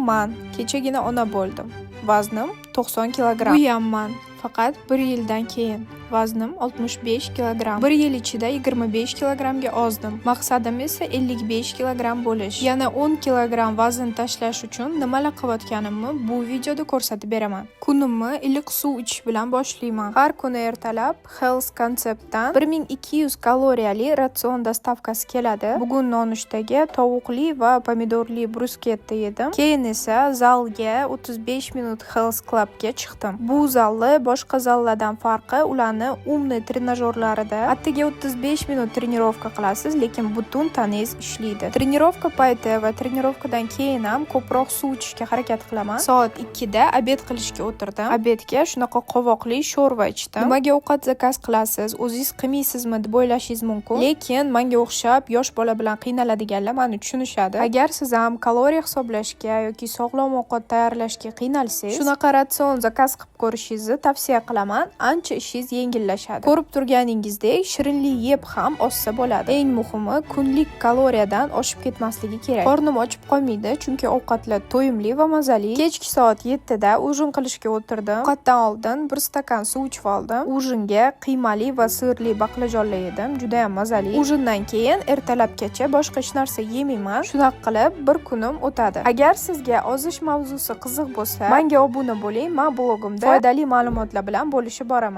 man. Kechagina ona bo'ldim. Vaznim 90 kilogramm. Bu ham man. Faqat 1 yildan keyin. Vaznim 65 kilogramm. 1 yil ichida 25 kilogrammga ozdim. Maqsadim esa 55 kilogramm bo'lish. Yana 10 kilogramm vazn tashlash uchun nimalar qilayotganimni bu videoda ko'rsatib beraman. Kunimni iliq suv ichish bilan boshlayman. Har kuni ertalab Health Concept'dan 1200 kaloriyali ratsion dostavkasi keladi. Bugun nonushtaga tovuqli va pomidorli brusketta yedim. Keyin esa zalga 35 minut Health Clubga chiqdim. Bu zalli boshqa zallardan farqi ularni umni trenajyorlarida attiga 35 minut trenirovka qilasiz, lekin butun tanangiz ishlaydi. Trenirovka payti va trenirovkadan keyin ham ko'proq suv ichishga harakat qilaman. Soat 2 da obed qilishga o'tirdim. Obedga shunaqa qovoqli sho'rva ichdim. Nimaga ovqat zakaz qilasiz, o'zingiz qilmaysizmi deb o'ylashingiz mumkin. Lekin menga o'xshab yosh bola bilan qiynaladiganlar meni tushunishadi. Agar siz ham kaloriya hisoblashga yoki sog'lom ovqat tayyorlashga qiynalsangiz, shunaqa ratsion zakaz qilib ko'rishingizni tavsiya qilaman. Ancha ishingiz yengillashadi. Ko'rib turganingizdek, shirinlik yeb ham ozsa bo'ladi. Eng muhimi, kunlik kaloriyadan oshib ketmasligi kerak. Qornim ochib qolmaydi, chunki ovqatlar to'yimli va mazali. Kechki soat 7 da ujin qilishga o'tirdim. Ovqatdan oldin 1 stakan suv ichib oldim. Ujinga qiymali va sirli baqlajonlar yedim, juda ham mazali. Ujindan keyin ertalabgacha boshqa hech narsa yemayman. Shunaqa qilib bir kunim o'tadi. Agar sizga ozish mavzusi qiziq bo'lsa, menga obuna bo'ling. Men blogimda foydali ma'lumotlar bilan bo'lishib boraman.